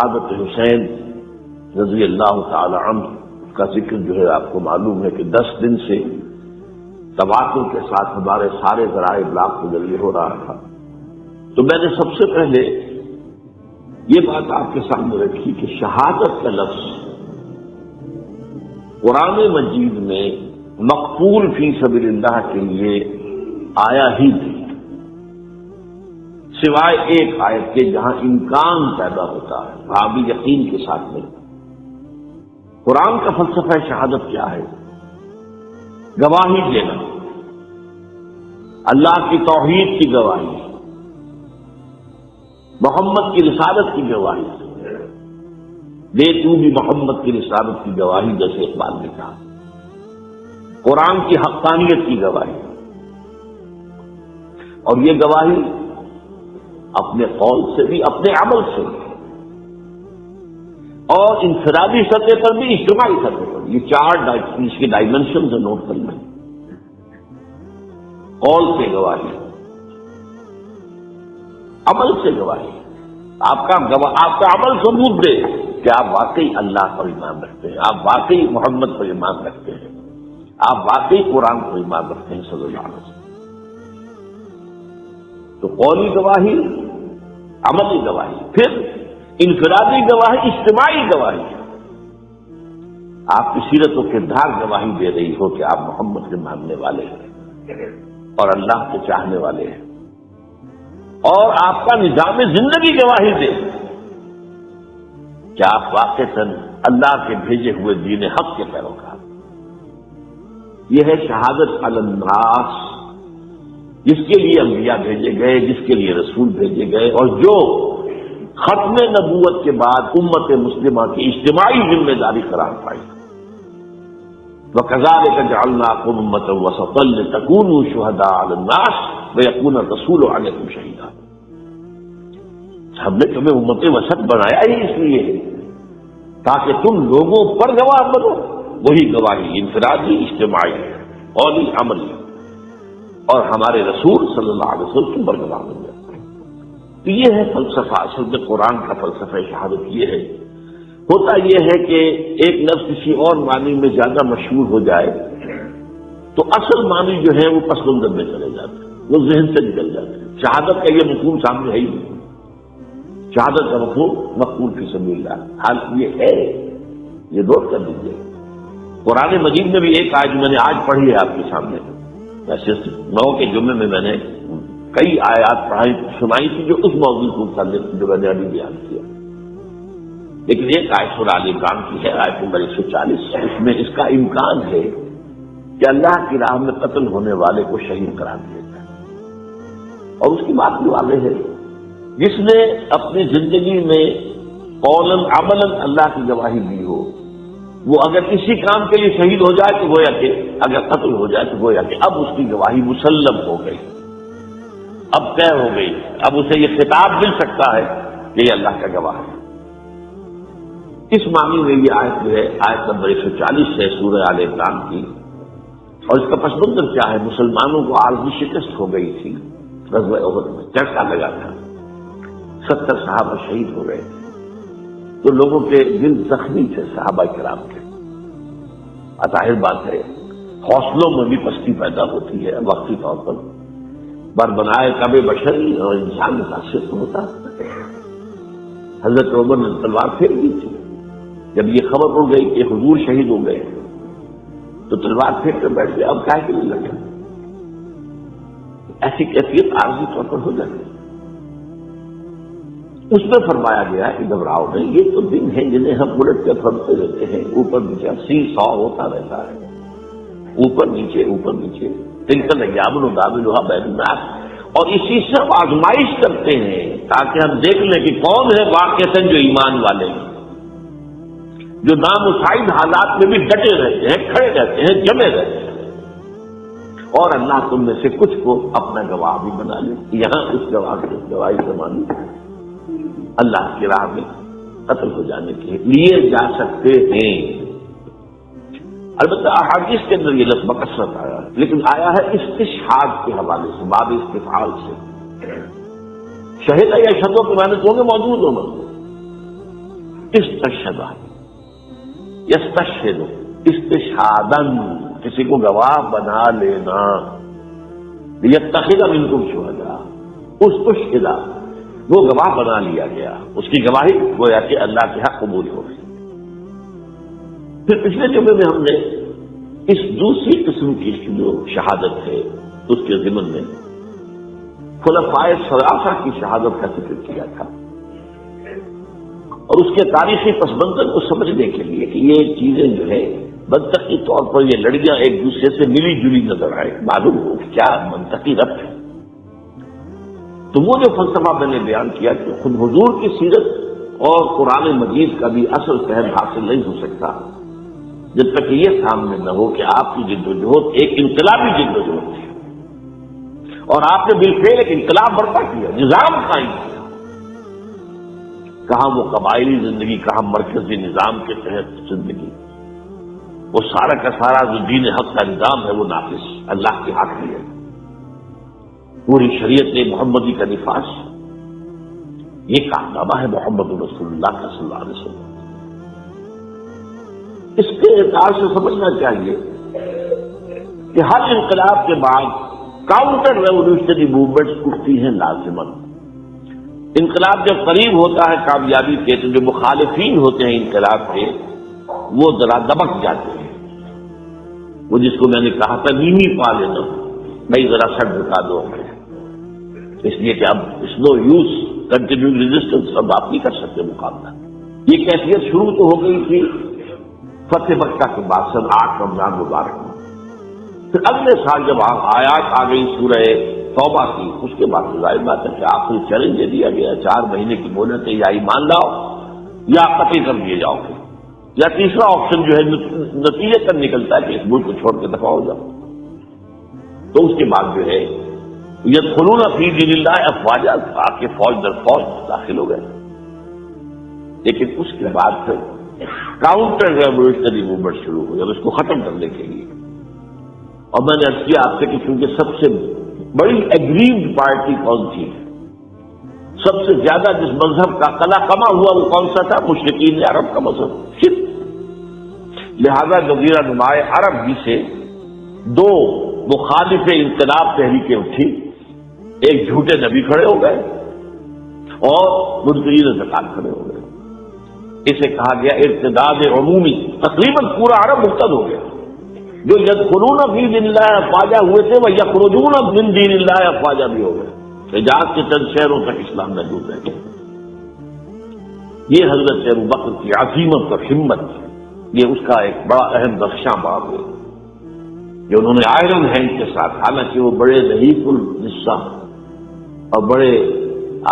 شہادت حسین رضی اللہ تعالی عنہ کا ذکر جو ہے آپ کو معلوم ہے کہ 10 دن سے تواتر کے ساتھ ہمارے سارے ذرائع ابلاغ کے ذریعے ہو رہا تھا. تو میں نے سب سے پہلے یہ بات آپ کے سامنے رکھی کہ شہادت کا لفظ قرآن مجید میں مقبول فی سبیل اللہ کے لیے آیا ہی نہیں، سوائے ایک آیت کے جہاں امکان پیدا ہوتا ہے، آپ بھی یقین کے ساتھ نہیں. قرآن کا فلسفہ شہادت کیا ہے؟ گواہی دینا، اللہ کی توحید کی گواہی، محمد کی رسالت کی گواہی. دے تو بھی محمد کی رسالت کی گواہی، جیسے اقبال نے کہا. قرآن کی حقانیت کی گواہی، اور یہ گواہی اپنے قول سے بھی، اپنے عمل سے بھی، اور انفرادی سطح پر بھی، اجتماعی سطح پر. یہ 4 اس کی ڈائمنشنز ہیں، نوٹ کر لیں. قول سے گواہی، عمل سے گواہی. آپ کا عمل ثبوت دے کہ آپ واقعی اللہ پر ایمان رکھتے ہیں، آپ واقعی محمد پر ایمان رکھتے ہیں، آپ واقعی قرآن پر ایمان رکھتے ہیں صلی اللہ علیہ وسلم. تو قولی گواہی، عملی گواہی، پھر انفرادی گواہی، اجتماعی گواہی. آپ کی سیرت و کردار گواہی دے رہی ہو کہ آپ محمد کے ماننے والے ہیں اور اللہ کے چاہنے والے ہیں، اور آپ کا نظام زندگی گواہی دے کہ آپ واقعتاً اللہ کے بھیجے ہوئے دین حق کے پیروکار. یہ ہے شہادت علی الناس، جس کے لیے انبیاء بھیجے گئے، جس کے لیے رسول بھیجے گئے، اور جو ختم نبوت کے بعد امت مسلمہ کی اجتماعی ذمہ داری قرار پائی. وَكَذَلِكَ جَعَلْنَاكُمْ أُمَّةً وَسَطًا لِتَكُونُوا شُهَدَاءَ عَلَى النَّاسِ وَيَكُونَ الرَّسُولُ عَلَيْكُمْ شَهِيدًا. ہم نے تمہیں امت وسط بنایا ہی اس لیے تاکہ تم لوگوں پر گواہ بنو. وہی گواہی انفرادی، اجتماعی، قولی، عملی، اور ہمارے رسول صلی اللہ علیہ وسلم تم پر گواہ بن جاتے ہیں. تو یہ ہے فلسفہ. اصل میں قرآن کا فلسفہ شہادت یہ ہے. ہوتا یہ ہے کہ ایک لفظ کسی اور معنی میں زیادہ مشہور ہو جائے تو اصل معنی جو ہے وہ پس منظر میں چلے جاتے ہیں، وہ ذہن سے نکل جاتے ہیں. شہادت کا یہ مفہوم سامنے ہے ہی نہیں. شہادت کا مفہوم مقبول فی سبیل اللہ حال یہ ہے، یہ نوٹ کر لیجیے. قرآن مجید میں بھی ایک آیت میں نے آج پڑھی ہے آپ کے سامنے. ویسے 9 کے جمعے میں میں نے کئی آیات سنائی تھی جو اس موضوع کو متعلق جو میں نے ابھی بیان کیا، لیکن ایک آیت سورہ آل عمران کی ہے، آیت نمبر 140. اس میں اس کا امکان ہے کہ اللہ کی راہ میں قتل ہونے والے کو شہید قرار دیا جائے. اور اس کی بات بھی واضح ہے، جس نے اپنی زندگی میں قولاً عملاً اللہ کی گواہی دی ہو، وہ اگر کسی کام کے لیے شہید ہو جائے تو گویا کہ، اگر قتل ہو جائے تو گویا کہ اب اس کی گواہی مسلم ہو گئی، اب طے ہو گئی، اب اسے یہ خطاب مل سکتا ہے کہ یہ اللہ کا گواہ ہے. اس معنی میں یہ آیت جو ہے آیت نمبر 140 سے سورہ آل عمران کی. اور اس کا پس منظر کیا ہے؟ مسلمانوں کو عارضی شکست ہو گئی تھی غزوہ احد میں، جھٹکا لگا تھا، 70 صحابہ شہید ہو گئے تھے. تو لوگوں کے دل زخمی تھے صحابہ کرام کے. ظاہر بات ہے حوصلوں میں بھی پستی پیدا ہوتی ہے وقتی طور پر. بربنائے کب بشری اور انسان متاثر ہوتا. حضرت عمر نے تلوار پھیر دی تھی جب یہ خبر اڑ گئی کہ حضور شہید ہو گئے، تو تلوار پھیر کر بیٹھ گئے. اب کیا کے لیے لگے؟ ایسی کیفیت عارضی طور پر ہو جاتی ہے. اس میں فرمایا گیا کہ گھبراؤ نہیں، یہ تو دن ہے جنہیں ہم الٹ کے پھرتے رہتے ہیں، اوپر نیچے 80-100 ہوتا رہتا ہے، اوپر نیچے اوپر نیچے. تلک الايام نداولها بین الناس. اور اسی سے ہم آزمائش کرتے ہیں تاکہ ہم دیکھ لیں کہ کون ہے واقعتاً جو ایمان والے ہیں، جو نامساعد حالات میں بھی ڈٹے رہتے ہیں، کھڑے رہتے ہیں، جمے رہتے ہیں. اور اللہ تم میں سے کچھ کو اپنا گواہ بھی بنا لے. یہاں اس گواہی سے مانی اللہ کی راہ میں قتل ہو جانے کے لیے جا سکتے ہیں. البتہ احادیث کے اندر یہ لفظ بکثرت آیا ہے، لیکن آیا ہے استشہاد کے حوالے سے، باب استفعال سے. شہید یا شہدوں کے معنی تو موجود ہونا، استشہد یستشہد استشہادن، کسی کو گواہ بنا لینا، لیتخذ منکم شہداء، استشہد وہ گواہ بنا لیا گیا، اس کی گواہی گویا کہ اللہ کے حق قبول ہو گئی۔ پھر پچھلے جمعے میں ہم نے اس دوسری قسم کی جو شہادت ہے اس کے ضمن میں خلفائے ثلاثہ کی شہادت کا ذکر کیا تھا، اور اس کے تاریخی پس منظر کو سمجھنے کے لیے کہ یہ چیزیں جو ہے منطقی طور پر یہ لڑیاں ایک دوسرے سے ملی جلی نظر آئے، معلوم ہو کیا منطقی ربط ہے۔ تو وہ جو فلسفہ میں نے بیان کیا کہ خود حضور کی سیرت اور قرآن مجید کا بھی اصل فہم حاصل نہیں ہو سکتا جب تک کہ یہ سامنے نہ ہو کہ آپ کی جد و جہد ایک انقلابی جد و جہد تھی، اور آپ نے بالفعل ایک انقلاب برپا کیا، نظام قائم کیا۔ کہاں وہ قبائلی زندگی، کہاں مرکزی نظام کے تحت زندگی، وہ سارا کا سارا جو دین حق کا نظام ہے وہ ناقص، اللہ کی حاکمیت، پوری شریعت محمدی کا نفاذ، یہ کارنامہ ہے محمد رسول اللہ کا صلی اللہ علیہ وسلم۔ اس کے اعتبار سے سمجھنا چاہیے کہ ہر انقلاب کے بعد کاؤنٹر ریولیوشنری موومنٹس اٹھتی ہیں لازماً۔ انقلاب جب قریب ہوتا ہے کامیابی کے تو جو مخالفین ہوتے ہیں انقلاب کے وہ ذرا دبک جاتے ہیں، وہ جس کو میں نے کہا تھا نیمی پا لینا، بھائی ذرا سر جھکا دو، اس لیے کہ اب اس نو یوز کنٹینیو ریزسٹنس، اب آپ نہیں کر سکتے مقابلہ۔ یہ کیفیت شروع تو ہو گئی تھی فتح مکہ کے بعد سن 8 رمضان مبارک میں، پھر اگلے سال جب آیات آ گئی سورہ توبہ کی، اس کے بعد ظاہر بات ہے کہ آخری چیلنج دے دیا گیا 4 مہینے کی مہلت ہے، یا ایمان لاؤ یا قتل کر دیے جاؤ گے، یا تیسرا آپشن جو ہے نتیجے تک نکلتا ہے کہ اس ملک کو چھوڑ کے دفاع ہو جاؤ۔ تو اس کے بعد جو ہے یدخلون فی دین اللہ افواجا، آپ کے فوج در فوج داخل ہو گئے، لیکن اس کے بعد پھر کاؤنٹر ریولیوشنری موومنٹ شروع ہو جب اس کو ختم کرنے کے لیے۔ اور میں نے عرض کیا آپ سے کہ چونکہ سب سے بڑی ایگریوڈ پارٹی کون تھی، سب سے زیادہ جس مذہب کا قلع کما ہوا وہ کون سا تھا؟ مشرکین عرب کا مذہب شرک، لہذا جزیرہ نمائے عرب ہی سے 2 مخالف انقلاب تحریکیں اٹھی، ایک جھوٹے نبی کھڑے ہو گئے اور منکرین زکات کھڑے ہو گئے۔ اسے کہا گیا ارتداد عمومی، تقریباً پورا عرب مرتد ہو گیا۔ جو یدخلون فی دین اللہ افواجا ہوئے تھے وہ یخرجون من دین اللہ افواجا بھی ہو گئے، حجاز کے چند شہروں تک اسلام محدود رہ گیا۔ یہ حضرت ابوبکر کی عظیمت اور ہمت، یہ اس کا ایک بڑا اہم بخشاں باب ہے جو انہوں نے آئرن ہینڈ کے ساتھ، حالانکہ وہ بڑے ضعیف الجسہ اور بڑے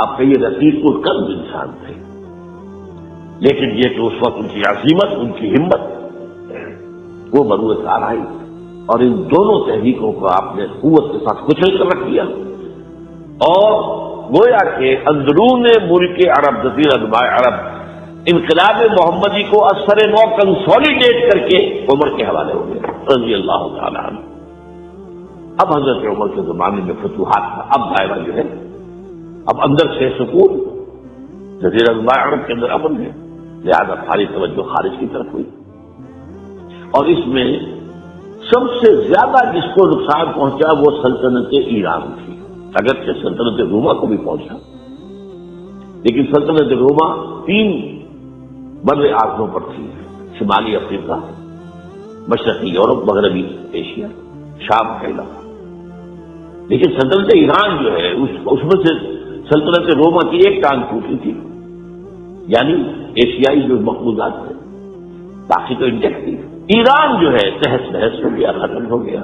آپ کہیے رقیق القلب انسان تھے، لیکن یہ کہ اس وقت ان کی عظیمت، ان کی ہمت وہ بروئے کار آئی، اور ان دونوں تحریکوں کو آپ نے قوت کے ساتھ کچل کر رکھ دیا، اور گویا کہ اندرون ملک عرب، جزیرہ نمائے عرب، انقلاب محمدی کو اثر نو کنسولیڈیٹ کر کے عمر کے حوالے ہو گیا رضی اللہ تعالیٰ عنہ۔ اب حضرت عمر کے زمانے میں فتوحات تھا، اب دائرہ جو ہے اب اندر سے سکون، جزیرہ نمائے عرب کے اندر امن ہے، لہذا ساری توجہ خارج کی طرف ہوئی، اور اس میں سب سے زیادہ جس کو نقصان پہنچا وہ سلطنت ایران تھی، اگرچہ سلطنت روما کو بھی پہنچا، لیکن سلطنت روما 3 بر اعظموں پر تھی، شمالی افریقہ، مشرقی یورپ، مغربی ایشیا، شام کا علاقہ۔ لیکن سلطنت ایران جو ہے اس میں سے سلطنت روما کی ایک ٹانگ ٹوٹی تھی، یعنی ایشیائی جو مقبوضات تھے، باقی تو انٹیکٹ تھی۔ ایران جو ہے تہس نہس ہو گیا، ختم ہو گیا۔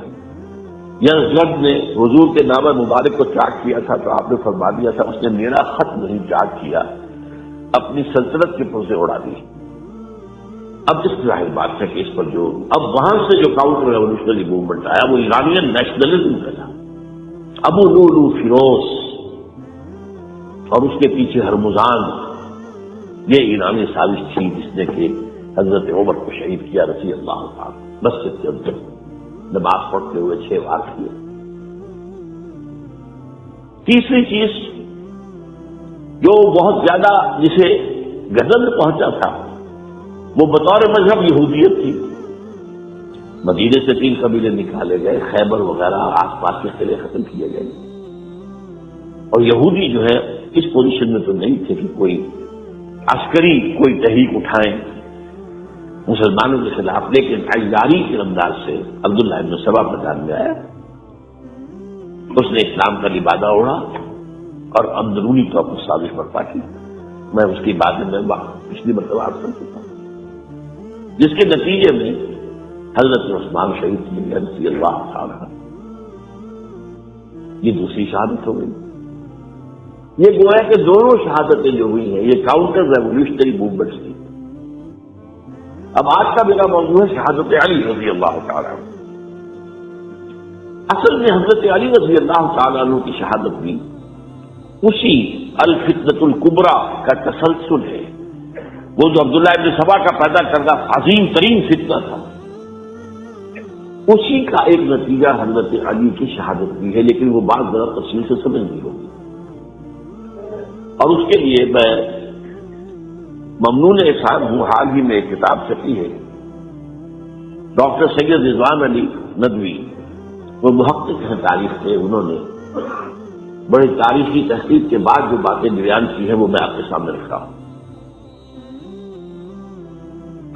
یزغرد نے حضور کے نام مبارک کو چاک کیا تھا تو آپ نے فرما دیا تھا اس نے میرا خط نہیں چاک کیا، اپنی سلطنت کے پرزے اڑا دی۔ اب اس ظاہر بات ہے کہ اس پر جو اب وہاں سے جو کاؤنٹر ریولیوشنری موومنٹ آیا وہ ایرانین نیشنلزم کا تھا، ابو لولو فیروز اور اس کے پیچھے ہرمزان، یہ ایرانی سازش تھی جس نے کہ حضرت عمر کو شہید کیا رضی اللہ تعالیٰ، مسجد کے اندر نماز پڑھتے ہوئے 6 وار کیے۔ تیسری چیز جو بہت زیادہ جسے غضب پہنچا تھا وہ بطور مذہب یہودیت تھی. مدینے سے 3 قبیلے نکالے گئے، خیبر وغیرہ آس پاس کے قلعے ختم کیے گئے، اور یہودی جو ہے اس پوزیشن میں تو نہیں تھے کہ کوئی عسکری کوئی تحریک اٹھائیں مسلمانوں کے خلاف. لیکن عیاری کے انداز سے عبداللہ ابن سبا میدان میں آیا. اس نے اسلام کا لبادہ اوڑھا اور اندرونی طور پر سازش برپا کی. میں اس کی بات میں پچھلی مرتبہ آپ سن چکا ہوں، جس کے نتیجے میں حضرت عثمان شہید رضی اللہ تعالی یہ دوسری شہادت ہو گئی. یہ گویا کہ دونوں شہادتیں جو ہوئی ہیں یہ کاؤنٹر ریولیوشنری موومنٹس تھی. اب آج کا میرا موضوع ہے شہادت علی رضی اللہ تعالی. اصل میں حضرت علی رضی اللہ تعالیٰ عنہ کی شہادت بھی اسی الفتنۃ الکبریٰ کا تسلسل ہے. وہ جو عبداللہ ابن سبا کا پیدا کردہ عظیم ترین فتنہ تھا، اسی کا ایک نتیجہ حضرت علی کی شہادت بھی ہے، لیکن وہ بات ذرا تفصیل سے سمجھنی ہوگی. اور اس کے لیے میں ممنون احسان ہوں، حال ہی میں ایک کتاب چھپی ہے ڈاکٹر سید رضوان علی ندوی، وہ محقق ہیں تاریخ کے. انہوں نے بڑے تاریخی تحقیق کے بعد جو باتیں بیان کی ہیں وہ میں آپ کے سامنے رکھا ہوں.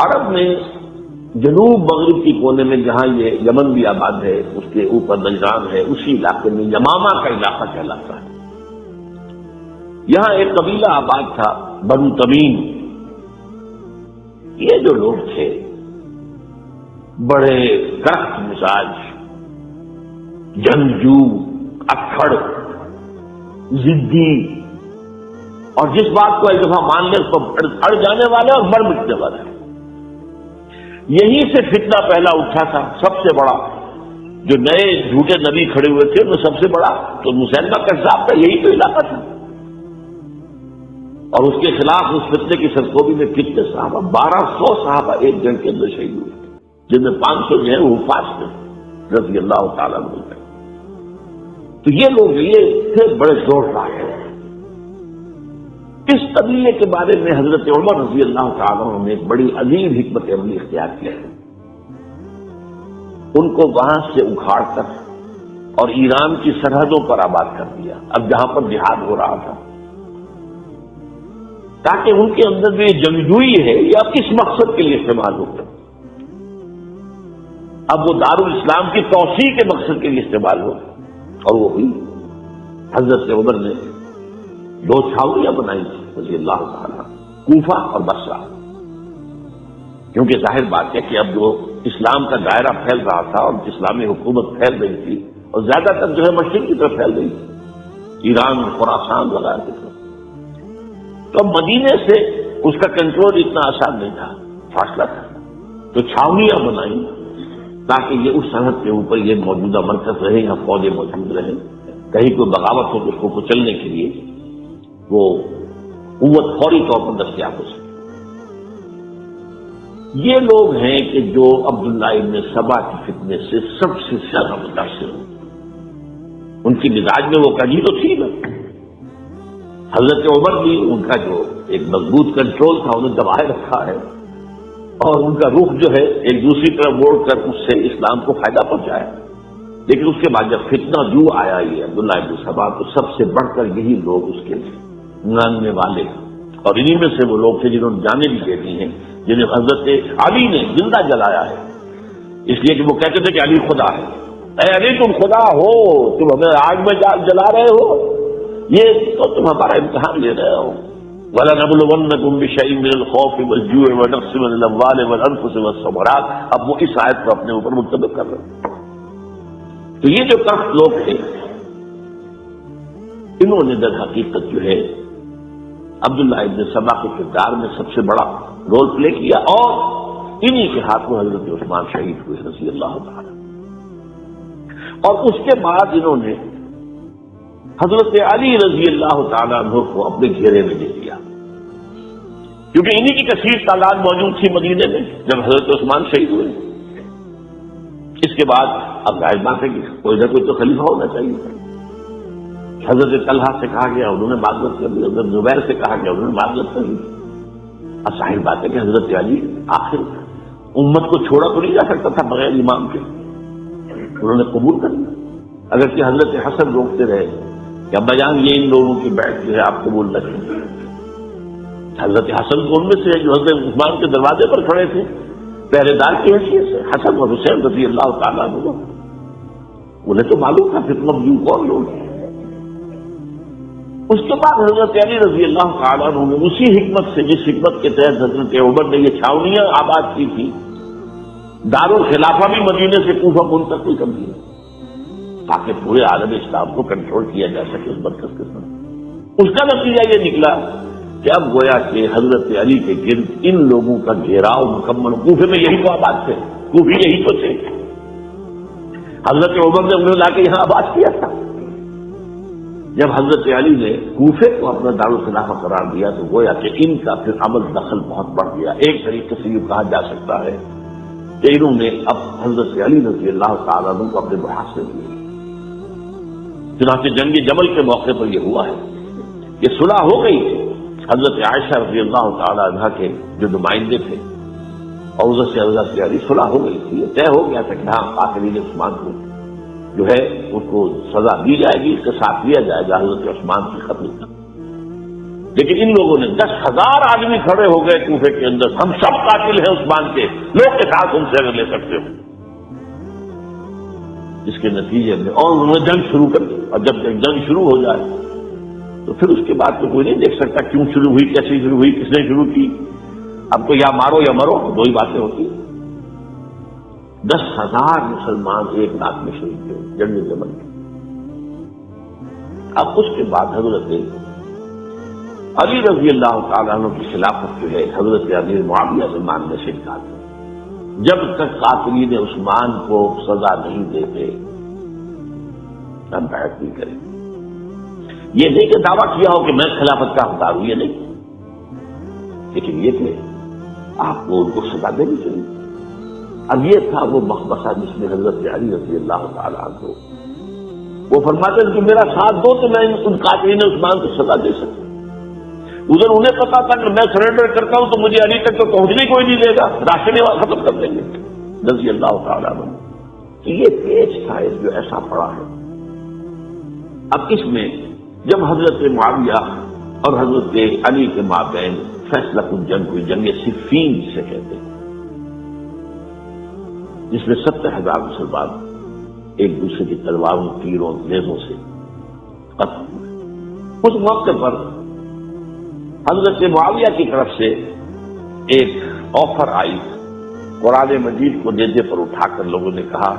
عرب میں جنوب مغرب کی کونے میں جہاں یہ یمن بھی آباد ہے، اس کے اوپر نجران ہے، اسی علاقے میں یمامہ کا علاقہ کہلاتا ہے. یہاں ایک قبیلہ آباد تھا بنو تمیم. یہ جو لوگ تھے بڑے سخت مزاج، جنگجو، اکھڑ، ضدی، اور جس بات کو ایک دفعہ مان لے اس کو اڑ جانے والے اور مر مٹنے والے. یہیں سے فتنہ پہلا اٹھا تھا. سب سے بڑا جو نئے جھوٹے نبی کھڑے ہوئے تھے ان میں سب سے بڑا تو مسیلمہ کذاب کا یہی تو علاقہ تھا. اور اس کے خلاف اس فتنے کی سرکوبی میں کتنے صحابہ، 1200 صحابہ ایک جنگ کے اندر شہید ہوئے، جن میں 500 جو ہے وہ حفاظ میں رضی اللہ تعالیٰ عنہ. تو یہ لوگ یہ تھے بڑے زوردار ہیں. اس قبیلے کے بارے میں حضرت عمر رضی اللہ تعالیٰ عنہ نے ایک بڑی عظیم حکمت عملی اختیار کی ہے. ان کو وہاں سے اکھاڑ کر اور ایران کی سرحدوں پر آباد کر دیا، اب جہاں پر جہاد ہو رہا تھا، تاکہ ان کے اندر جو یہ جنگجوئی ہے یہ اب کس مقصد کے لیے استعمال ہو. اب وہ دارالاسلام کی توسیع کے مقصد کے لیے استعمال ہو. اور وہ ہوئی. حضرت عمر نے 2 چھاؤنیاں بنائی تھی رضی اللہ تعالیٰ، کوفہ اور بصرہ. کیونکہ ظاہر بات ہے کہ اب جو اسلام کا دائرہ پھیل رہا تھا اور اسلامی حکومت پھیل رہی تھی اور زیادہ تر جو ہے مشرق کی طرف پھیل رہی تھی، ایران، خراسان وغیرہ کی طرف. تو اب مدینے سے اس کا کنٹرول اتنا آسان نہیں تھا، فاصلہ تھا. تو چھاونیاں بنائی تاکہ یہ اس سرحد کے اوپر یہ موجودہ مرکز رہے، یہاں فوجیں موجود رہیں، کہیں کوئی بغاوت ہو تو اس کو کچلنے کے لیے وہ قوت فوری طور پر دستیاب ہو سکے. یہ لوگ ہیں کہ جو عبداللہ ابن سبا کی فتنے سے سب سے زیادہ متاثر ہوئے. ان کی مزاج میں وہ کجی تو تھی نا. حضرت عمر بھی ان کا جو ایک مضبوط کنٹرول تھا انہیں دبائے رکھا ہے، اور ان کا رخ جو ہے ایک دوسری طرف موڑ کر اس سے اسلام کو فائدہ پہنچایا. لیکن اس کے بعد جب فتنہ جو آیا یہ عبداللہ ابن سبا، تو سب سے بڑھ کر یہی لوگ اس کے ماننے والے، اور انہی میں سے وہ لوگ تھے جنہوں نے جانیں بھی دے دی ہیں، جنہیں حضرت علی نے زندہ جلایا ہے. اس لیے کہ وہ کہتے تھے کہ علی خدا ہے. اے علی تم خدا ہو، تم ہمیں آگ میں جلا رہے ہو، یہ تو تم ہمارا امتحان لے رہے ہو. وَلَنَبْلُوَنَّكُمْ بِشَيْءٍ مِّنَ الْخَوْفِ وَالْجُوعِ وَنَقْصٍ مِّنَ الْأَمْوَالِ وَالْأَنفُسِ وَالثَّمَرَاتِ. اب وہ اس آیت کو اپنے اوپر منطبق کر رہے ہیں. تو یہ جو کافر لوگ تھے انہوں نے در حقیقت جو ہے عبداللہ ابن سبا کے کردار میں سب سے بڑا رول پلے کیا، اور انہی کے ہاتھوں حضرت عثمان شہید ہوئے رضی اللہ تعالی. اور اس کے بعد انہوں نے حضرت علی رضی اللہ تعالیٰ عنہ کو اپنے گھیرے میں لے لیا، کیونکہ انہی کی کثیر تعداد موجود تھی مدینے میں جب حضرت عثمان شہید ہوئے. اس کے بعد اب ظاہر بات ہے کہ کوئی نہ کوئی تو خلیفہ ہونا چاہیے. حضرت طلحہ سے کہا گیا، انہوں نے معذرت کر لی. حضرت زبیر سے کہا گیا، انہوں نے معذرت کر لی. ظاہر بات ہے کہ حضرت علی آخر امت کو چھوڑا تو نہیں جا سکتا تھا بغیر امام کے، انہوں نے قبول کر لیا، اگر کہ حضرت حسن روکتے رہے کہ ابا جان یہ ان لوگوں کی بیعت جو ہے آپ قبول نہ کریں۔ حضرت حسن کو ان میں سے جو حضرت عثمان کے دروازے پر کھڑے تھے پہرے دار کی حیثیت سے، حسن اور حسین رضی اللہ تعالیٰ عنہ، انہیں تو معلوم تھا فتنہ یوں کون لوگ ہیں۔ اس کے بعد حضرت علی رضی اللہ تعالیٰ عنہ نے اسی حکمت سے، جس حکمت کے تحت حضرت عمر نے یہ چھاونیاں آباد کی تھی، دارالخلافہ بھی مدینے سے کوفہ منتقل کر دیا تاکہ پورے عالم اسلام کو کنٹرول کیا جا سکے اس مرکز کے ساتھ۔ اس کا نتیجہ یہ نکلا کہ اب گویا کہ حضرت علی کے گرد ان لوگوں کا گھیراؤ مکمل، کوفے میں یہی تو آباد تھے، کوفی یہی تو تھے، حضرت عمر نے انہیں لا کے یہاں آباد کیا تھا۔ جب حضرت علی نے کوفے کو اپنا دارالخلافہ قرار دیا تو گویا کہ ان کا پھر عمل دخل بہت بڑھ گیا۔ ایک طریقے سے یہ کہا جا سکتا ہے کہ انہوں نے اب حضرت علی رضی اللہ تعالیٰ عنہ کو اپنے محاصرے دیے۔ چنانچہ جنگ جمل کے موقع پر یہ ہوا ہے کہ صلح ہو گئی، حضرت عائشہ رضی اللہ تعالیٰ عنہ کے جو نمائندے تھے اور ادھر سے حضرت علی، صلح ہو گئی تھی، یہ طے ہو گیا تھا کہ ہاں قاتلین عثمان کو جو ہے اس کو سزا دی جائے گی، اس کے ساتھ لیا جائے گا حضرت عثمان کی قتل کا۔ لیکن ان لوگوں نے 10,000 آدمی کھڑے ہو گئے کوفے کے اندر، ہم سب قاتل ہیں عثمان کے، لوگ کے ساتھ ان سے اگر لے سکتے ہو، جس کے نتیجے میں اور انہوں نے جنگ شروع کر دی۔ اور جب جنگ شروع ہو جائے تو پھر اس کے بعد تو کوئی نہیں دیکھ سکتا کیوں شروع ہوئی، کیسے شروع ہوئی، کس نے شروع کی، اب تو یا مارو یا مرو، دو ہی باتیں ہوتی۔ 10,000 مسلمان ایک رات میں شہید ہوئے جنگ جمل میں۔ اب اس کے بعد حضرت علی رضی اللہ تعالیٰ عنہ کی خلافت جو ہے حضرت امیر معاویہ سے ماننے سے انکار کیا۔ جب تک قاتلین عثمان کو سزا نہیں دیتے ہم بیعت نہیں کریں۔ یہ نہیں کہ دعویٰ کیا ہو کہ میں خلافت کا حقدار ہوں، یہ نہیں، لیکن یہ کہ آپ کو ان کو سزا دینی چاہیے۔ اب یہ تھا وہ مخبصہ جس میں حضرت علی رضی اللہ تعالیٰ عنہ وہ فرماتے ہیں کہ میرا ساتھ دو تو میں ان قاتلین عثمان کو سزا دے سکتا۔ ادھر انہیں پتا تھا کہ میں سرنڈر کرتا ہوں تو مجھے علی تک تو پہنچنے کوئی نہیں دے گا، راشن ختم کر دیں گے رضی اللہ تعالیٰ عنہ۔ تو یہ پیچ تھا جو ایسا پڑا ہے۔ اب اس میں جب حضرت معاویہ اور حضرت علی کے مابین فیصلہ کن جنگ ہوئی، جنگ صفین جسے کہتے ہیں، جس میں 70,000 مسلمان ایک دوسرے کی تلواروں، تیروں، نیزوں سے قتل ہوئے۔ اس موقع پر حضرت معاویہ کی طرف سے ایک آفر آئی، قرآن مجید کو نیزے پر اٹھا کر لوگوں نے کہا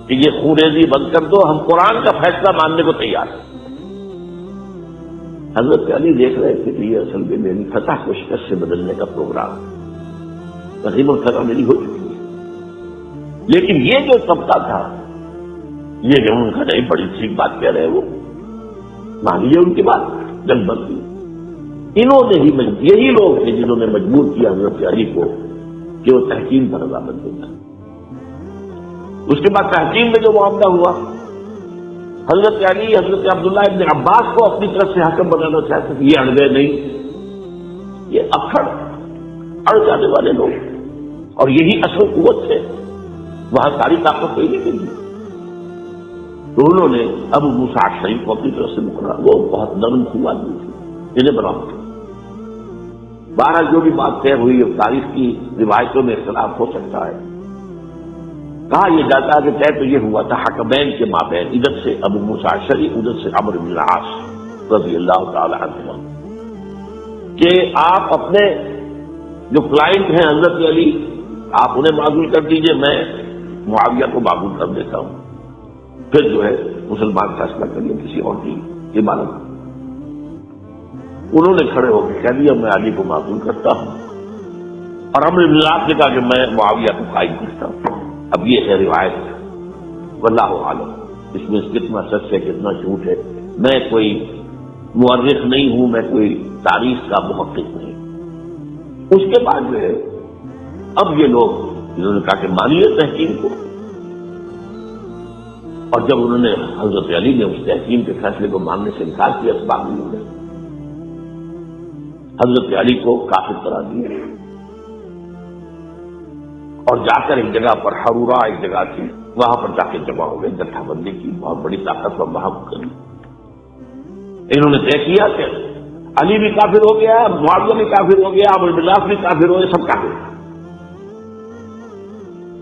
کہ یہ خونریزی بند کر دو، ہم قرآن کا فیصلہ ماننے کو تیار ہیں۔ حضرت علی دیکھ رہے تھے کہ یہ اصل میں میری فتح کو شکست سے بدلنے کا پروگرام ہے، تقریب الفتح میری ہو چکی ہے، لیکن یہ جو طبقہ تھا یہ ان کا نہیں، بڑی ٹھیک بات کہہ رہے وہ، مان لیجیے ان کی بات، جنگ بند کی۔ انہوں نے ہی یہی لوگ تھے جنہوں نے مجبور کیا حضرت علی کو کہ وہ تحکیم پر رضامند ہو جائے۔ اس کے بعد تحکیم میں جو معاملہ ہوا، حضرت علی حضرت عبداللہ ابن عباس کو اپنی طرف سے حاکم بنانا چاہتے تھے، یہ اڑ گئے نہیں، یہ اڑ جانے والے لوگ، اور یہی اصل قوت ہے، وہاں ساری طاقت کوئی نہیں کی۔ تو انہوں نے ابو موسیٰ اشعری کو اپنی طرف سے مقرر، وہ بہت نرم خوب آدمی تھے، انہیں بناؤ۔ بہرحال جو بھی بات طے ہوئی، تاریخ کی روایتوں میں اختلاف ہو سکتا ہے، کہا یہ جاتا ہے کہ طے تو یہ ہوا تھا حکمین کے مابین، ادھر سے ابو موسیٰ اشعری، ادھر سے عمرو بن العاص رضی اللہ تعالی عنہ، کہ آپ اپنے جو کلائنٹ ہیں حضرت علی، آپ انہیں معزول کر دیجئے، میں معاویہ کو معزول کر دیتا ہوں، پھر جو ہے مسلمان فیصلہ کر لیں کسی اور کی عبادت۔ انہوں نے کھڑے ہو کے کہہ دیا میں علی کو معزول کرتا ہوں، اور عمرو بن العاص نے کہا کہ میں معاویہ کو قائم کرتا ہوں۔ اب یہ ہے روایت، واللہ عالم اس میں کتنا سچ ہے کتنا جھوٹ ہے، میں کوئی مورخ نہیں ہوں، میں کوئی تاریخ کا محقق نہیں۔ اس کے بعد جو ہے اب یہ لوگ انہوں نے کہا کہ مانیے تحکیم کو، اور جب انہوں نے حضرت علی نے اس تحکیم کے فیصلے کو ماننے سے انکار کیا، اس بات میں حضرت علی کو کافر قرار دیا اور جا کر ایک جگہ پر حرورا ایک جگہ تھی وہاں پر جا کے جمع ہو گئے، جتھا بندی کی بہت بڑی طاقت پر وہاں کری۔ انہوں نے طے کیا کہ علی بھی کافر ہو گیا، معاویہ بھی کافر ہو گیا، عمرو بن العاص بھی کافر ہو گئے، سب کافر۔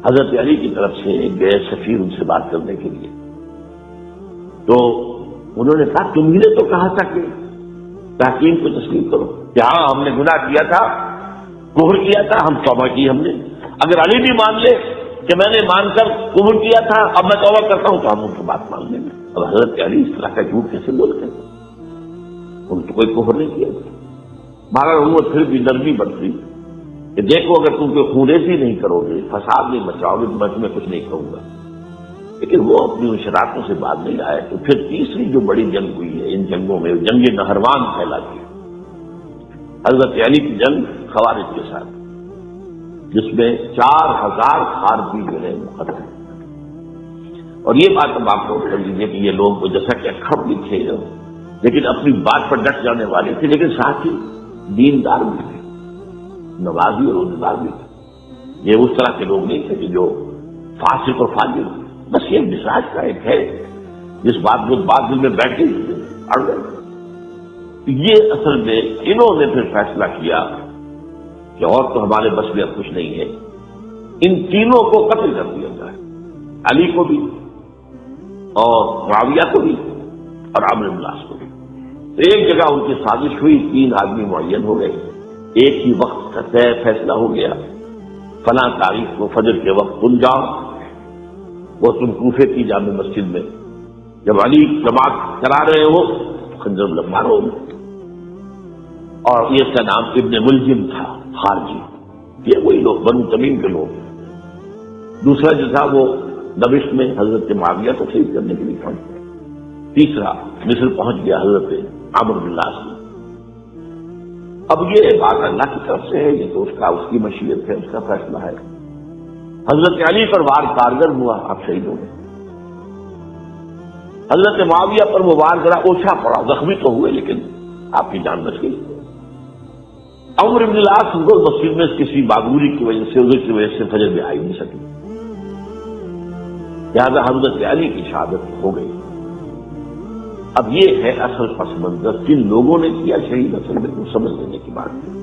حضرت علی کی طرف سے گئے سفیر ان سے بات کرنے کے لیے، تو انہوں نے کہا تم ہی نے تو کہا تھا کہ تحکیم کو تسلیم کرو، کہ ہاں ہم نے گناہ کیا تھا، کفر کیا تھا، ہم توبہ کی ہم نے، اگر علی بھی مان لے کہ میں نے مان کر کفر کیا تھا اب میں توبہ کرتا ہوں تو ہم ان کی بات مان لیں گے۔ اب حضرت علی اس طرح کا جھوٹ کیسے بولتے ہیں؟ ان تو کوئی کفر نہیں کیا تھا، مگر انہوں پھر بھی نرمی برتی کہ دیکھو اگر تم کوئی خونریزی نہیں کرو گے، فساد نہیں مچاؤ گے تو میں تمہیں کچھ نہیں کہوں گا، لیکن وہ اپنی ان شرارتوں سے باز نہیں آئے۔ تو پھر تیسری جو بڑی جنگ ہوئی ہے ان جنگوں میں، جنگ نہروان کہلاتی ہے، حضرت علی کی جنگ خوارج کے ساتھ، جس میں 4000 خارجی جو ہے مقتل۔ اور یہ بات اب آپ نوٹ کر لیجیے کہ یہ لوگ جیسا کہ اکھڑ بھی تھے لیکن اپنی بات پر ڈٹ جانے والے تھے، لیکن ساتھ ہی دیندار بھی تھے، نمازی اور روزگار بھی تھے۔ یہ اس طرح کے لوگ نہیں تھے کہ جو فاسق اور فاجر، بس یہ مزاج کا ایک ہے جس بات کو بات دل میں بیٹھ گئی اڑ گئی۔ یہ اصل میں انہوں نے پھر فیصلہ کیا کہ اور تو ہمارے بس میں اب کچھ نہیں ہے، ان تینوں کو قتل کر دیا جائے، علی کو بھی اور معاویہ کو بھی اور عمرو بن العاص کو بھی۔ تو ایک جگہ ان کی سازش ہوئی، 3 آدمی معین ہو گئے، ایک ہی وقت کا طے فیصلہ ہو گیا، فلاں تاریخ کو فجر کے وقت تم جاؤ، وہ تم کوفے کی جامع مسجد میں، جب علی جماعت کرا رہے ہو خنجر مارو۔ اور یہ اس کا نام ابن ملجم تھا، خارجی، یہ وہی لوگ بنو تمیم کے لوگ۔ دوسرا جو تھا وہ دمشق میں حضرت معاویہ کو شہید کرنے کے لیے پہنچ گیا۔ تیسرا مصر پہنچ گیا حضرت عمرو بن العاص میں۔ اب یہ بات اللہ کی طرف سے ہے، یہ تو اس کی مشیت ہے، اس کا فیصلہ ہے۔ حضرت علی پر وار کارگر ہوا، آپ شہید ہو گئے۔ حضرت معاویہ پر وہ وار ذرا اوچھا پڑا، زخمی تو ہوئے لیکن آپ کی جان بچ گئی۔ عمرو بن العاص کو مسجد میں کسی معذوری کی وجہ سے، عذر کی وجہ سے فجر میں آئی نہیں سکی، لہذا حضرت علی کی شہادت ہو گئی۔ اب یہ ہے اصل پس منظر جن لوگوں نے کیا شہید، اصل میں وہ سمجھ لینے کی بات ہے،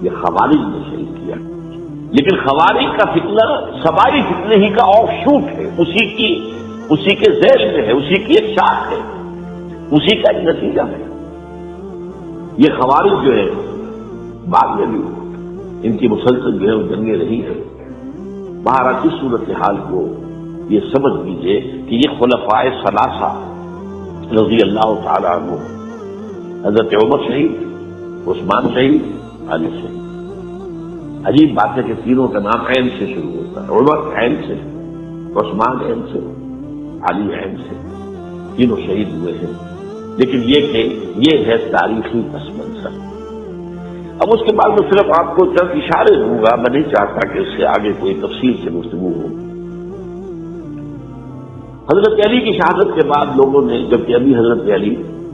یہ خوارج نے شہید کیا، لیکن خوارج کا فتنہ سبائی فتنے ہی کا آف شوٹ ہے، اسی کے ذیل میں ہے، اسی کی ایک شاخ ہے، اسی کا ایک نتیجہ ہے۔ یہ خوارج جو ہے بعد میں بھی ان کی مسلسل جو ہے وہ جنگیں رہی ہے۔ بہرحال اس صورتحال کو یہ سمجھ لیجیے کہ یہ خلفائے ثلاثہ رضی اللہ تعالیٰ عنہ، حضرت عمر شہید، عثمان شہید، علی شہید۔ عجیب بات ہے کہ تینوں کا نام عین سے شروع ہوتا ہے، عمر عین سے، عثمان عین سے، علی عین سے، تینوں شہید ہوئے ہیں۔ لیکن یہ کہ یہ ہے تاریخی پس منظر۔ اب اس کے بعد میں صرف آپ کو چند اشارے دوں گا، میں نہیں چاہتا کہ اس سے آگے کوئی تفصیل سے گفتگو ہو۔ حضرت علی کی شہادت کے بعد لوگوں نے، جبکہ ابھی حضرت علی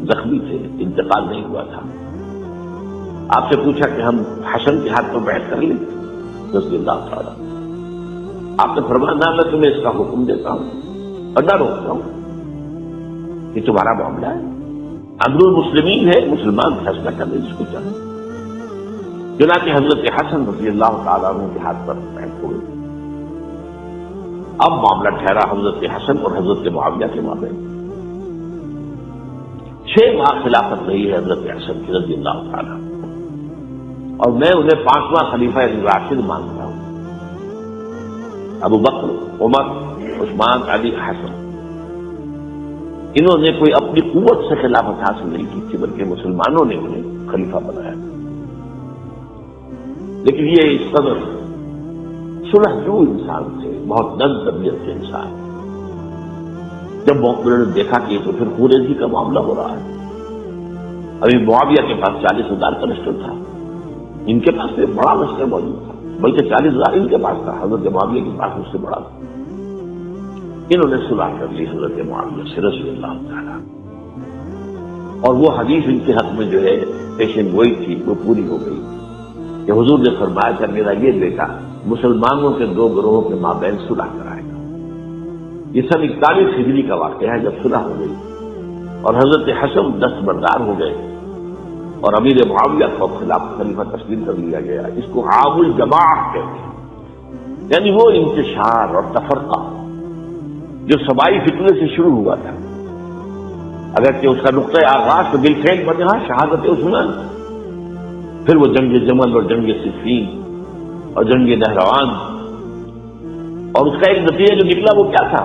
زخمی تھے، انتقال نہیں ہوا تھا، آپ سے پوچھا کہ ہم حسن کے ہاتھ میں بیعت کر لیں رضی اللہ تعالیٰ۔ آپ نے فرمایا نہ، میں تمہیں اس کا حکم دیتا ہوں اور نہ روکتا ہوں، یہ تمہارا معاملہ ہے، امر المسلمین ہے، مسلمان فیصلہ کرنے جس کو چاہیں۔ چنانچہ حضرت حسن رضی اللہ تعالیٰ عنہ کے ہاتھ پر بیعت ہو گئی۔ اب معاملہ ٹھہرا حضرت حسن اور حضرت معاویہ کے مابین۔ 6 ماہ خلافت رہی ہے حضرت حسن کی رضی اللہ تعالیٰ، اور میں انہیں 5واں خلیفہ راشد مانتا ہوں۔ ابو بکر، عمر، عثمان، علی، حسن، انہوں نے کوئی اپنی قوت سے خلافت حاصل نہیں کی تھی، بلکہ مسلمانوں نے انہیں خلیفہ بنایا۔ لیکن یہ اس قدر صلح جو انسان تھے، بہت نرم طبیعت کے انسان، جب انہوں نے دیکھا کہ تو پھر خوریزی کا معاملہ ہو رہا ہے، ابھی معاویہ کے پاس 40,000 کا لشکر تھا، ان کے پاس ایک بڑا لشکر موجود تھا، بلکہ 40,000 ان کے پاس تھا، حضرت معاویہ کے پاس اس سے بڑا تھا۔ انہوں نے صلح کر لی حضرت معاویہ سے رضی اللہ تعالیٰ، اور وہ حدیث ان کے حق میں جو ہے پیشن گوئی تھی وہ پوری ہو گئی کہ حضور نے فرمایا کہ میرا یہ بیٹا مسلمانوں کے دو گروہوں کے مابین صلح کرائے گا۔ یہ سن 41 ہجری کا واقعہ ہے جب صلح ہو گئی اور حضرت حسن دستبردار ہو گئے اور امیر معاویہ کو خلاف خلیفہ تسلیم کر لیا گیا۔ اس کو عام الجماع کہتے ہیں، یعنی وہ انتشار اور تفرقہ جو سبائی فتنے سے شروع ہوا تھا، اگرچہ اس کا نقطۂ آغاز تو بالفعل بنا شہادت عثمان، پھر وہ جنگ جمل اور جنگ صفین اور جنگ نہروان، اور اس کا ایک نتیجہ جو نکلا وہ کیا تھا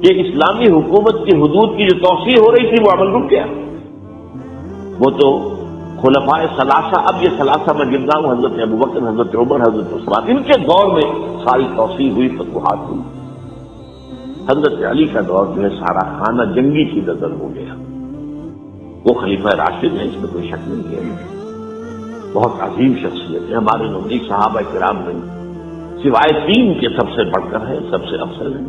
کہ اسلامی حکومت کی حدود کی جو توسیع ہو رہی تھی وہ عمل رک گیا۔ وہ تو خلفائے ثلاثہ، اب یہ ثلاثہ میں گن رہا ہوں، حضرت ابوبکر، حضرت عمر، حضرت عثمان، ان کے دور میں ساری توسیع ہوئی، فتوحات ہوئی۔ حضرت علی کا دور جو ہے سارا خانہ جنگی کی نظر ہو گیا۔ وہ خلیفہ راشد ہے، اس میں کوئی شک نہیں ہے، بہت عظیم شخصیت ہے، ہمارے نزدیک صحابہ کرام میں سوائے 3 کے سب سے بڑھ کر ہے، سب سے افضل ہے۔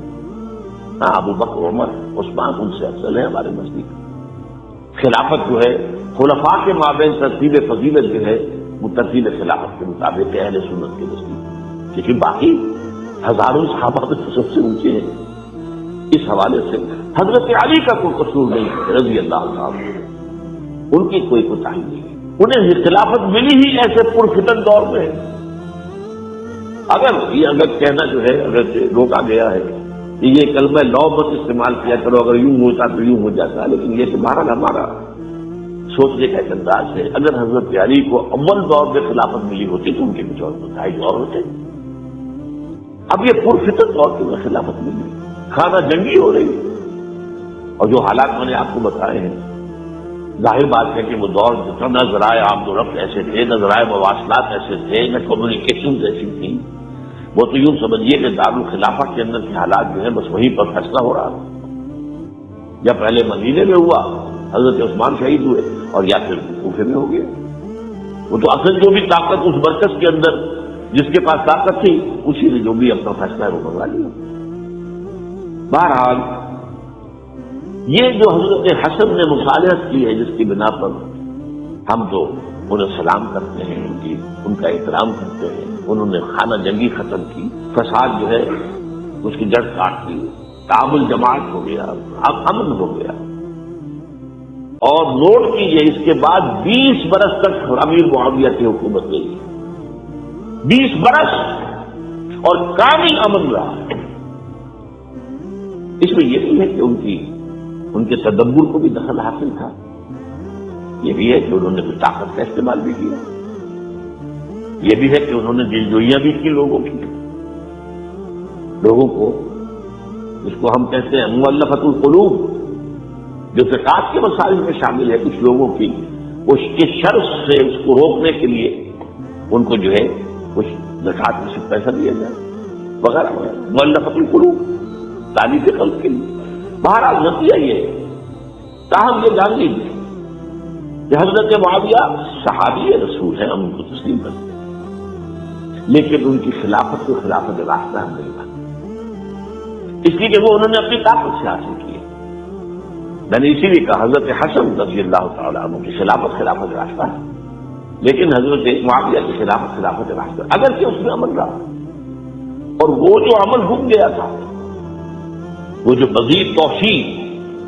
ہاں، ابو بکر، عمر، عثمان ان سے افضل ہے ہمارے نزدیک۔ خلافت جو ہے خلفاء کے مابین ترتیب فضیلت جو ہے وہ ترتیب خلافت کے مطابق اہل سنت کے نزدیک، لیکن باقی ہزاروں صحابہ میں تو سب سے اونچے ہیں۔ اس حوالے سے حضرت علی کا کوئی قصور نہیں ہے رضی اللہ عنہ، ان کی کوئی کوتاہی نہیں، انہیں خلافت ملی ہی ایسے پرفتن دور میں۔ اگر کہنا جو ہے، اگر روکا گیا ہے کہ یہ کلمہ لو مت استعمال کیا کرو، اگر یوں ہوتا تو یوں ہو جاتا، لیکن یہ بہرحال ہمارا سوچنے کا ایک انداز ہے۔ اگر حضرت علی کو اول دور میں خلافت ملی ہوتی تو ان کے کچھ اور نتائج اور ہوتے۔ اب یہ پرفتن دور میں خلافت ملی، خانہ جنگی ہو رہی، اور جو حالات میں نے آپ کو بتائے ہیں، ظاہر بات ہے کہ وہ دور نہ ذرائع عام و رفت ایسے تھے، نہ ذرائع مواصلات ایسے تھے، نہ کمیونیکیشن ایسی تھی۔ وہ تو یوں سمجھیے کہ دارالخلافہ کے اندر کے حالات جو ہیں بس وہیں پر فیصلہ ہو رہا تھا، یا پہلے مدینے میں ہوا، حضرت عثمان شہید ہوئے، اور یا پھر کوفے میں ہو گیا۔ وہ تو اصل جو بھی طاقت اس مرکز کے اندر جس کے پاس طاقت تھی، اسی نے جو بھی اپنا فیصلہ ہے وہ منگوا لیا۔ بہرحال یہ جو حضرت حسن نے مصالحت کی ہے، جس کی بنا پر ہم تو انہیں سلام کرتے ہیں، ان کا احترام کرتے ہیں، انہوں نے خانہ جنگی ختم کی، فساد جو ہے اس کی جڑ کاٹ دی، تعامل جماعت ہو گیا، اب امن ہو گیا۔ اور نوٹ کیجیے اس کے بعد 20 برس تک امیر معاویہ کی حکومت رہی، 20 برس، اور کامل امن رہا۔ اس میں یہ بھی ہے کہ ان کے تدبر کو بھی دخل حاصل تھا، یہ بھی ہے کہ انہوں نے طاقت کا استعمال بھی کیا، یہ بھی ہے کہ انہوں نے دلجوئیاں بھی کی لوگوں کو، جس کو ہم کہتے ہیں مؤلفۃ القلوب، جو فقاہت کے مسائل میں شامل ہے، کچھ لوگوں کی اس کے شر سے اس کو روکنے کے لیے ان کو جو ہے کچھ زکوٰۃ میں سے پیسہ دیا جائے وغیرہ وغیرہ، مؤلفۃ القلوب، تعلیف قلب کے لیے۔ بہرحال نتیجہ یہ ہے، تاہم یہ جان لیجیے کہ حضرت معاویہ صحابی رسول ہیں، ہم ان کو تسلیم کرتے ہیں، لیکن ان کی خلافت کو خلافت راستہ ہم نہیں مانتے، اس لیے کہ وہ انہوں نے اپنی طاقت سے حاصل کی ہے۔ میں نے اسی لیے کہا حضرت حسن رضی اللہ تعالیٰ عنہ کی خلافت راستہ ہے، لیکن حضرت معاویہ کی خلافت راستہ، اگرچہ اس میں عمل رہا، اور وہ جو عمل رک گیا تھا، وہ جو مزید توسیع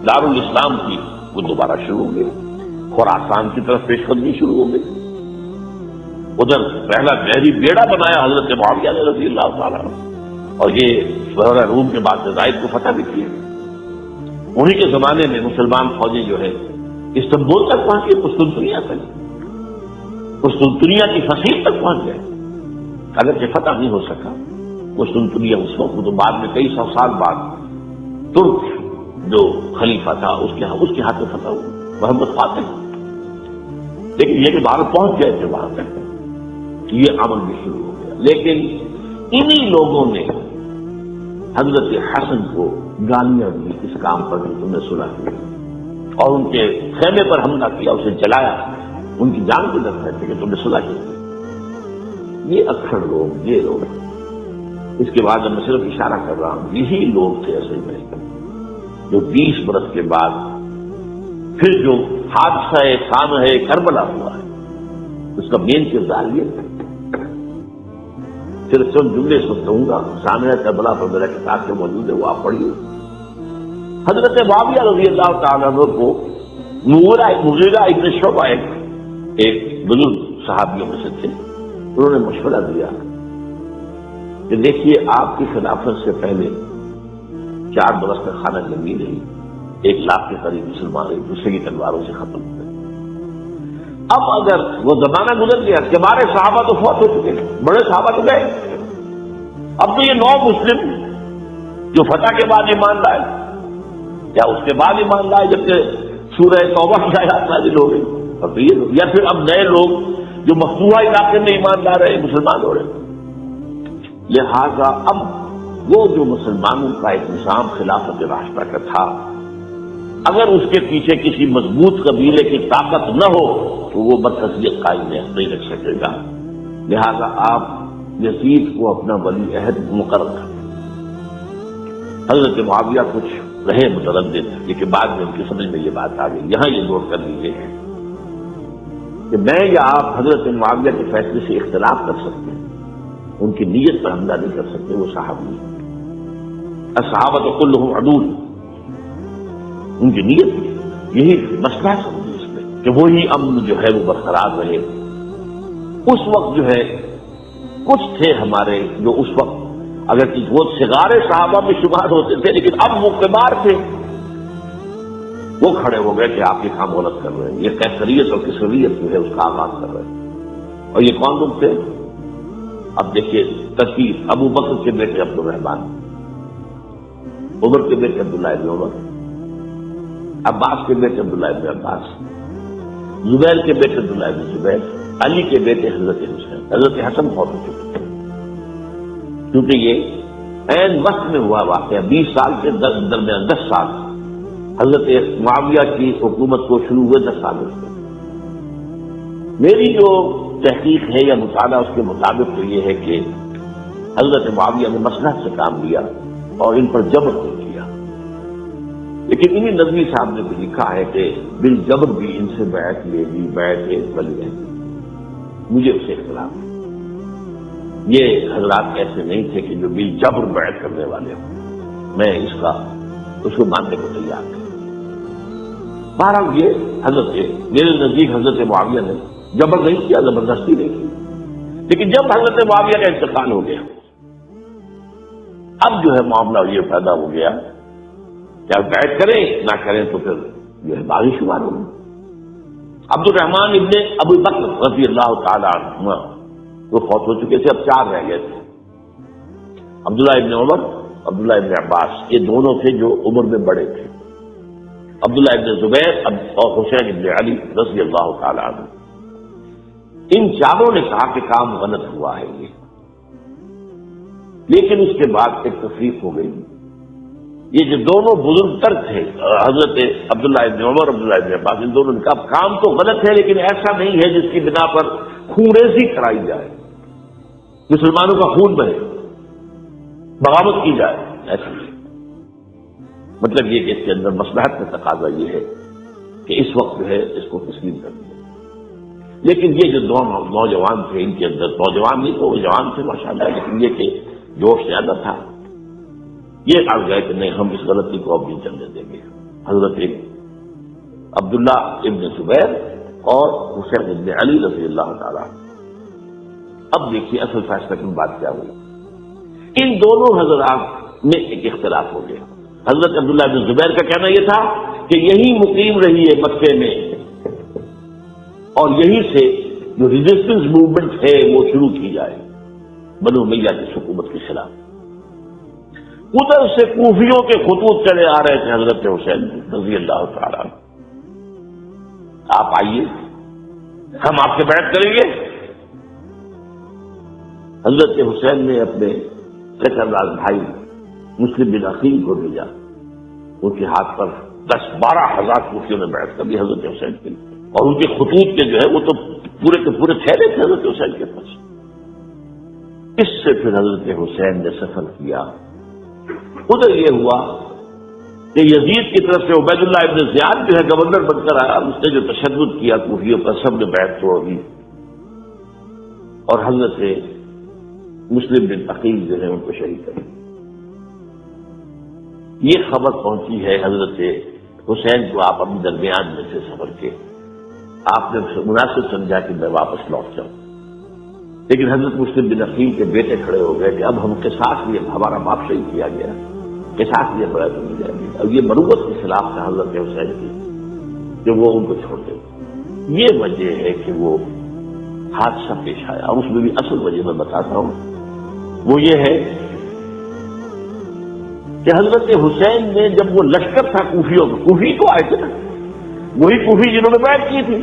دارالاسلام کی، وہ دوبارہ شروع ہو گئی، خراسان کی طرف پیش قدمی شروع ہو گئی۔ ادھر پہلا بحری بیڑا بنایا حضرت معاویہ نے رضی اللہ تعالیٰ عنہ، اور یہ بحر روم کے بعد زائد کو فتح بھی کیا۔ انہی کے زمانے میں مسلمان فوجی جو ہے استنبول تک پہنچ گئے، قسطنطنیہ کی فصیل تک پہنچ گئے، اگرچہ فتح نہیں ہو سکا قسطنطنیہ اس وقت، تو بعد میں کئی سو سال بعد ترک جو خلیفہ تھا اس کے ہاتھ میں فتح ہوا، محمد فاتح، لیکن یہ کہ بھارت پہنچ گئے تھے وہاں تک، یہ عمل بھی شروع ہو گیا۔ لیکن انہی لوگوں نے حضرت حسن کو گالیاں دی اس کام پر کہ تم نے صلح کی، اور ان کے خیمے پر حملہ کیا، اسے جلایا، ان کی جان کو ڈر رہے تھے کہ تم نے صلح کی۔ یہ اکثر لوگ، یہ لوگ، اس کے بعد میں صرف اشارہ کر رہا ہوں، یہی لوگ تھے اصل میں جو 20 برس کے بعد پھر جو حادثہ سانحہ کربلا ہوا ہے، اس کا مین کردار یہ ہے۔ صرف چند جملے سناؤں گا، سانحہ کربلا پر میرا کتاب سے موجود ہے، وہ آپ پڑھیے۔ حضرت معاویہ رضی اللہ تعالیٰ عنہ کو مغیرہ ابن شعبہ ایک بزرگ صحابیوں میں سے تھے، انہوں نے مشورہ دیا کہ دیکھیے آپ کی خلافت سے پہلے 4 برس تک خانہ جنگی رہی، 1 لاکھ کے قریب مسلمان ایک دوسرے کی تلواروں سے ختم ہوئے۔ اب اگر وہ زمانہ گزر گیا، ہمارے صحابہ تو فوت ہو چکے، بڑے صحابہ تو گئے، اب تو یہ 9 مسلم جو فتح کے بعد ایمان لائے یا اس کے بعد ایمان لائے جبکہ سورہ توبہ کی آیات نازل ہو گئی، اب تو یہ یا پھر اب نئے لوگ جو مفتوحہ علاقے میں ایمان لا رہے ہیں، مسلمان ہو رہے ہیں۔ لہذا اب وہ جو مسلمانوں کا ایک نظام خلافت راشدہ کا تھا، اگر اس کے پیچھے کسی مضبوط قبیلے کی طاقت نہ ہو تو وہ مرکزیت قائم نہیں رکھ سکے گا، لہذا آپ یزید کو اپنا ولی عہد مقرر کریں۔ حضرت معاویہ کچھ رہے متردد، لیکن بعد میں ان کی سمجھ میں یہ بات آ گئی۔ یہاں یہ نوٹ کر لیجیے کہ میں یا آپ حضرت معاویہ کے فیصلے سے اختلاف کر سکتے ہیں، ان کی نیت پر حملہ نہیں کر سکتے، وہ صحابی ہیں، الصحابۃ کلھم عدول، ان کی نیت یہی مسئلہ سمجھے اس میں کہ وہی امن جو ہے وہ برقرار رہے۔ اس وقت جو ہے کچھ تھے ہمارے جو اس وقت اگر وہ صغار صحابہ میں شمار ہوتے تھے لیکن اب وہ کبار تھے، وہ کھڑے ہو گئے کہ آپ یہ کام غلط کر رہے ہیں، یہ قیصریت اور کسریت جو ہے اس کا آغاز کر رہے ہیں۔ اور یہ کون لوگ تھے؟ اب دیکھیے ترتیب: ابو بکر کے بیٹے عبد الرحمان، عمر کے بیٹے عبداللہ ابن عمر، عباس کے بیٹے عبداللہ ابن عباس، زبیر کے بیٹے عبداللہ ابن زبیر، علی کے بیٹے حضرت حسین۔ حضرت حسن فوت ہو چکے تھے کیونکہ یہ عین وقت میں ہوا واقعہ، 20 سال کے درمیان 10 سال حضرت معاویہ کی حکومت کو شروع ہوئے 10 سال اس میں۔ میری جو تحقیق ہے یا مطالعہ اس کے مطابق تو یہ ہے کہ حضرت معاویہ نے مصلحت سے کام لیا اور ان پر جبر نہیں کیا، لیکن انہی نظمی صاحب نے بھی لکھا ہے کہ بالجبر بھی ان سے بیعت لے لی، بیعت ولی ہے، مجھے اس سے اختلاف ہے۔ یہ حضرات ایسے نہیں تھے کہ جو بالجبر بیعت کرنے والے ہوں، میں اس کو ماننے کو تیار تھا۔ بہرحال یہ حضرت میرے نزدیک حضرت معاویہ نے جبر نہیں کیا، زبردستی نہیں کی، لیکن جب حضرت معاویہ کا انتقال ہو گیا اب جو ہے معاملہ یہ پیدا ہو گیا کہ آپ بیعت کریں نہ کریں تو پھر جو ہے باغی شمار ہوگا۔ عبد الرحمان ابن ابو بکر رضی اللہ تعالی عنہ وہ فوت ہو چکے تھے، اب 4 رہ گئے تھے، عبداللہ ابن عمر، عبداللہ ابن عباس، یہ دونوں تھے جو عمر میں بڑے تھے، عبداللہ ابن زبیر اور حسین ابن علی رضی اللہ تعالی عنہ۔ ان چاروں نے کہا کہ کام غلط ہوا ہے یہ، لیکن اس کے بعد ایک تفریق ہو گئی۔ یہ جو دونوں بزرگ تر تھے حضرت عبداللہ ابن عمر، عبداللہ ابن عباس، ان دونوں نے کہا کام تو غلط ہے لیکن ایسا نہیں ہے جس کی بنا پر خونریزی کرائی جائے، مسلمانوں کا خون بہے، بغاوت کی جائے، ایسا نہیں۔ مطلب یہ کہ اس کے اندر مصلحت کا تقاضا یہ ہے کہ اس وقت جو ہے اس کو تسلیم کر دیا۔ لیکن یہ جو دو نوجوان تھے، ان کے اندر نوجوان نہیں تو وہ جوان تھے ماشاءاللہ، لیکن یہ کہ جوش زیادہ تھا، یہ آ گئے کہ نہیں ہم اس غلطی کو اب نہیں چلنے دیں گے۔ حضرت عبداللہ ابن زبیر اور حسین ابن علی رضی اللہ تعالیٰ۔ اب دیکھیے اصل فیصلہ کی بات کیا ہوئی، ان دونوں حضرات میں ایک اختلاف ہو گیا۔ حضرت عبداللہ ابن زبیر کا کہنا یہ تھا کہ یہی مقیم رہی ہے مکے میں اور یہی سے جو ریزسٹنس موومنٹ ہے وہ شروع کی جائے بنو امیہ کی حکومت کے خلاف۔ ادھر سے کوفیوں کے خطوط چلے آ رہے تھے حضرت حسین رضی اللہ تعالیٰ، آپ آئیے ہم آپ سے بیعت کریں گے۔ حضرت حسین نے اپنے سرکردار بھائی مسلم بن عقیل کو بھیجا، ان کے ہاتھ پر 10-12 ہزار کوفیوں نے بیعت کر دی حضرت حسین کے لیے، اور ان کے خطوط کے جو ہے وہ تو پورے کے پورے تھیلے تھے حضرت حسین کے پاس۔ اس سے پھر حضرت حسین نے سفر کیا۔ ادھر یہ ہوا کہ یزید کی طرف سے عبید اللہ ابن زیاد جو ہے گورنر بن کر آیا، اس نے جو تشدد کیا کوفیوں پر، سب نے بیعت توڑ دی، اور حضرت مسلم بن عقیل جو ہے ان کو شہید کر دیا۔ یہ خبر پہنچی ہے حضرت حسین کو، آپ اپنے درمیان میں سے سفر کے آپ نے مناسب سمجھا کہ میں واپس لوٹ جاؤں، لیکن حضرت مسلم بن عقیل کے بیٹے کھڑے ہو گئے کہ اب ہم قصاص لیے، ہمارا باپ شہید کیا گیا، قصاص لیے بڑا نہیں جائے گی، اب یہ مروت کے خلاف تھا حضرت حسین کی کہ وہ ان کو چھوڑ دے۔ یہ وجہ ہے کہ وہ حادثہ پیش آیا، اور اس میں بھی اصل وجہ میں بتاتا ہوں، وہ یہ ہے کہ حضرت حسین نے جب وہ لشکر تھا کوفیوں کا، کوفی کو آئے تھے نا، وہی کوفی جنہوں نے بیعت کی تھی،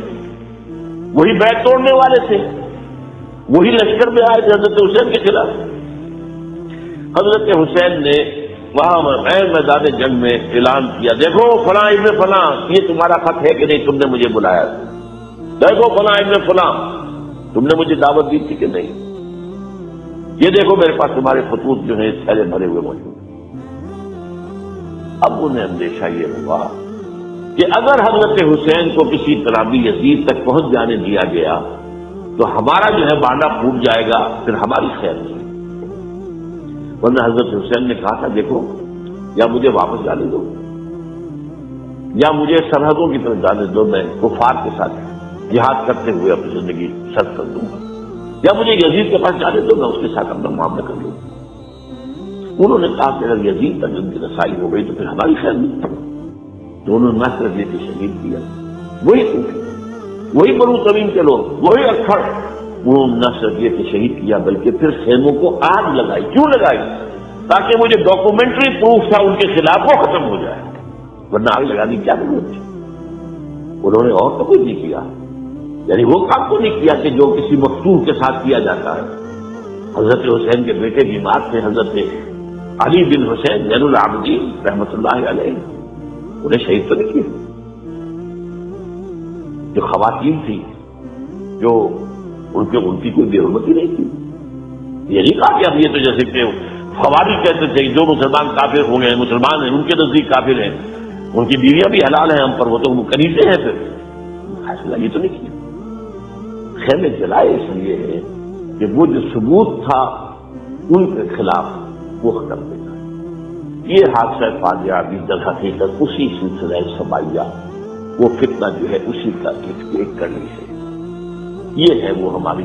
وہی بیعت توڑنے والے تھے، وہی لشکر میں آئے تھے حضرت حسین کے خلاف۔ حضرت حسین نے وہاں میدان جنگ میں اعلان کیا، دیکھو فلاں ابن فلاں، یہ تمہارا خط ہے کہ نہیں، تم نے مجھے بلایا تھا، دیکھو فلاں ابن فلاں، تم نے مجھے دعوت دی تھی کہ نہیں، یہ دیکھو میرے پاس تمہارے خطوط جو ہیں تھیلے بھرے ہوئے موجود۔ اب انہیں اندیشہ یہ ہوا کہ اگر حضرت حسین کو کسی طرح بھی یزید تک پہنچ جانے دیا گیا تو ہمارا جو ہے بانڈا پھوٹ جائے گا، پھر ہماری خیر نہیں۔ ورنہ حضرت حسین نے کہا تھا دیکھو، یا مجھے واپس جانے دو، یا مجھے سرحدوں کی طرف جانے دو، میں کفار کے ساتھ جہاد کرتے ہوئے اپنی زندگی سر کر دوں گا، یا مجھے یزید کے پاس جانے دو، میں اس کے ساتھ اپنا معاملہ کر لوں۔ انہوں نے کہا کہ اگر یزید تک ان کی رسائی ہو گئی تو پھر ہماری خیر نہیں، تو انہوں نے نہ صرف یہ شہید کیا، وہی کوفی، وہی بنو تمیم کے لوگ، وہی اکھڑ، وہ نہ صرف یہ کہ شہید کیا بلکہ پھر خیموں کو آگ لگائی۔ کیوں لگائی؟ تاکہ وہ جو ڈاکومنٹری پروف تھا ان کے خلاف وہ ختم ہو جائے، ورنہ آگ لگانے کی کیا ضرورت تھی؟ انہوں نے اور تو کچھ نہیں کیا، یعنی وہ کام کو نہیں کیا کہ جو کسی مقتول کے ساتھ کیا جاتا ہے۔ حضرت حسین کے بیٹے بیمار تھے، حضرت علی بن حسین زین العابدین رحمۃ اللہ علیہ، انہیں شہید تو نہیں کیا۔ جو خواتین تھی جو ان کی کوئی بے حرمتی نہیں تھی، یہ نہیں کہا کہ اب یہ تو جیسے کہ خوارج کہتے تھے جو مسلمان کافر ہو گئے، مسلمان ہیں ان کے نزدیک کافر ہیں، ان کی بیویاں بھی حلال ہیں ہم پر، وہ تو کنیزیں ہیں، پھر فیصلہ یہ تو نہیں کیا۔ خیمے جلائے اس لیے ہے کہ وہ جو ثبوت تھا ان کے خلاف وہ ختم دیتا ہے۔ یہ حادثہ فاجعہ بھی در حقیقت اسی سلسلہ سمائیہ، وہ فتنہ جو ہے اسی کا ایک کرنی ہے، یہ ہے وہ ہماری